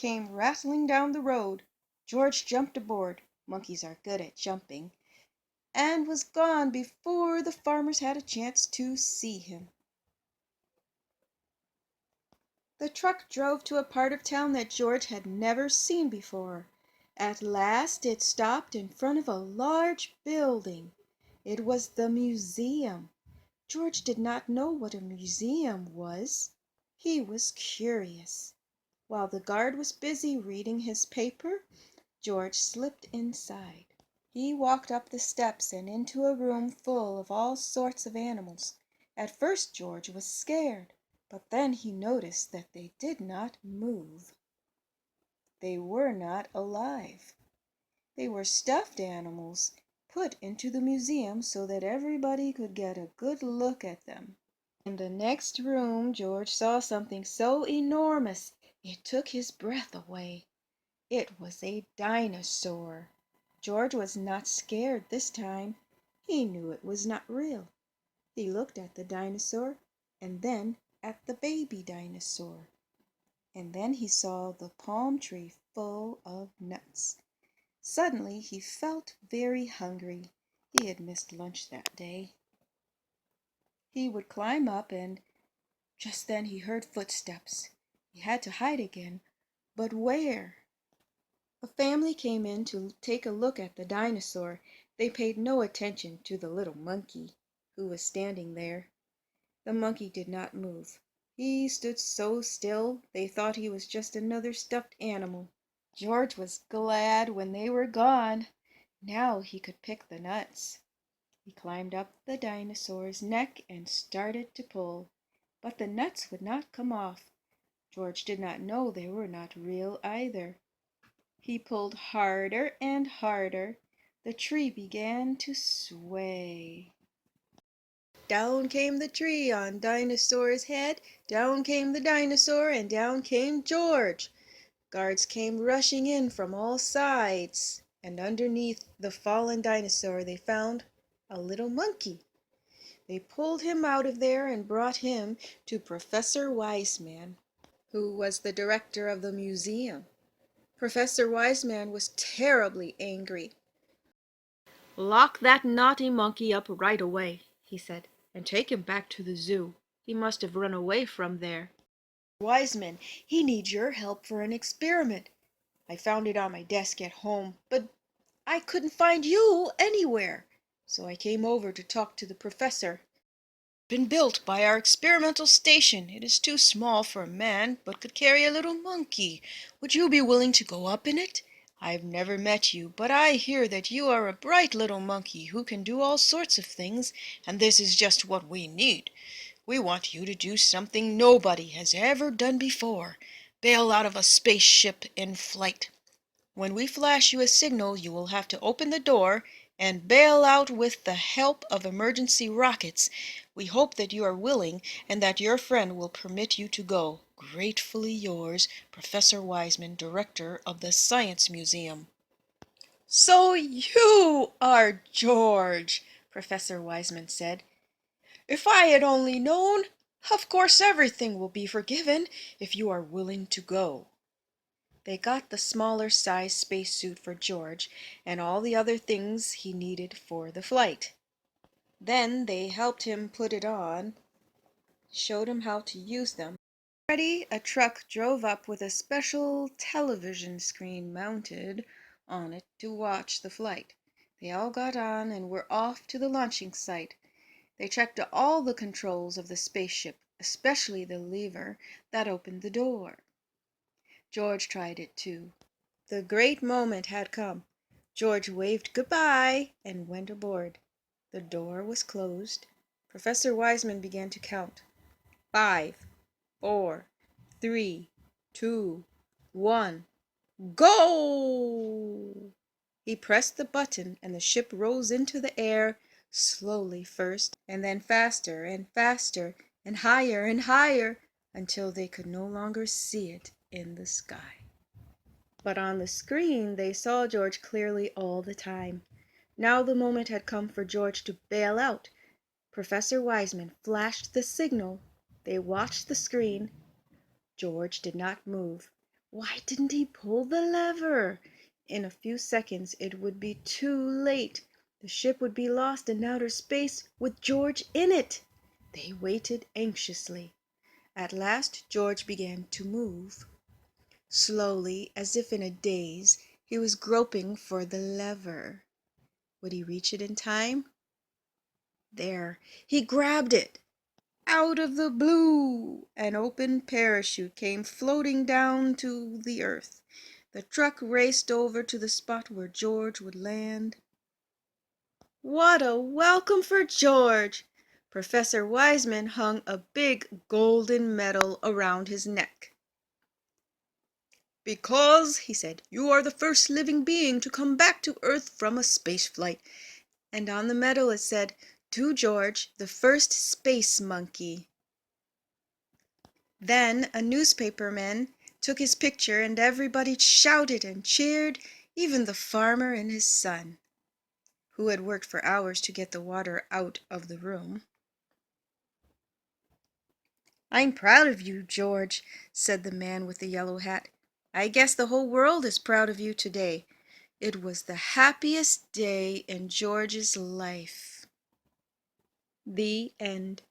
came rattling down the road. George jumped aboard, monkeys are good at jumping, and was gone before the farmers had a chance to see him. The truck drove to a part of town that George had never seen before. At last it stopped in front of a large building. It was the museum. George did not know what a museum was. He was curious. While the guard was busy reading his paper, George slipped inside. He walked up the steps and into a room full of all sorts of animals. At first George was scared, but then he noticed that they did not move. They were not alive. They were stuffed animals put into the museum so that everybody could get a good look at them. In the next room George saw something so enormous it took his breath away. It was a dinosaur. George was not scared this time. He knew it was not real. He looked at the dinosaur and then at the baby dinosaur. And then he saw the palm tree full of nuts. Suddenly he felt very hungry. He had missed lunch that day. He would climb up and just then he heard footsteps. He had to hide again. But where? A family came in to take a look at the dinosaur. They paid no attention to the little monkey who was standing there. The monkey did not move. He stood so still they thought he was just another stuffed animal. George was glad when they were gone. Now he could pick the nuts. He climbed up the dinosaur's neck and started to pull, but the nuts would not come off. George did not know they were not real either. He pulled harder and harder. The tree began to sway. Down came the tree on Dinosaur's head. Down came the dinosaur, and down came George. Guards came rushing in from all sides, and underneath the fallen dinosaur they found a little monkey. They pulled him out of there and brought him to Professor Wiseman, who was the director of the museum. Professor Wiseman was terribly angry. "Lock that naughty monkey up right away," he said, "and take him back to the zoo. He must have run away from there. Wiseman, he needs your help for an experiment. I found it on my desk at home, but I couldn't find you anywhere. So I came over to talk to the professor. Been built by our experimental station. It is too small for a man, but could carry a little monkey. Would you be willing to go up in it? I've never met you, but I hear that you are a bright little monkey who can do all sorts of things, and this is just what we need. We want you to do something nobody has ever done before. Bail out of a spaceship in flight. When we flash you a signal, you will have to open the door and bail out with the help of emergency rockets. We hope that you are willing and that your friend will permit you to go. Gratefully yours, Professor Wiseman, Director of the Science Museum. So you are George, Professor Wiseman said. If I had only known. Of course everything will be forgiven if you are willing to go. They got the smaller size spacesuit for George and all the other things he needed for the flight. Then they helped him put it on, showed him how to use them. Already a truck drove up with a special television screen mounted on it to watch the flight. They all got on and were off to the launching site. They checked all the controls of the spaceship, especially the lever that opened the door. George tried it too. The great moment had come. George waved goodbye and went aboard. The door was closed. Professor Wiseman began to count. 5, 4, 3, 2, 1. Go! He pressed the button and the ship rose into the air, slowly first, and then faster and faster, and higher, until they could no longer see it in the sky. But on the screen they saw George clearly all the time. Now the moment had come for George to bail out. Professor Wiseman flashed the signal. They watched the screen. George did not move. Why didn't he pull the lever? In a few seconds it would be too late. The ship would be lost in outer space with George in it. They waited anxiously. At last George began to move. Slowly, as if in a daze, he was groping for the lever. Would he reach it in time? There, he grabbed it. Out of the blue, an open parachute came floating down to the earth. The truck raced over to the spot where George would land. What a welcome for George! Professor Wiseman hung a big golden medal around his neck. "Because," he said, "you are the first living being to come back to Earth from a space flight." And on the medal it said, "To George, the first space monkey." Then a newspaperman took his picture and everybody shouted and cheered, even the farmer and his son, who had worked for hours to get the water out of the room. "I'm proud of you, George," said the man with the yellow hat. "I guess the whole world is proud of you today. It was the happiest day in George's life." The end.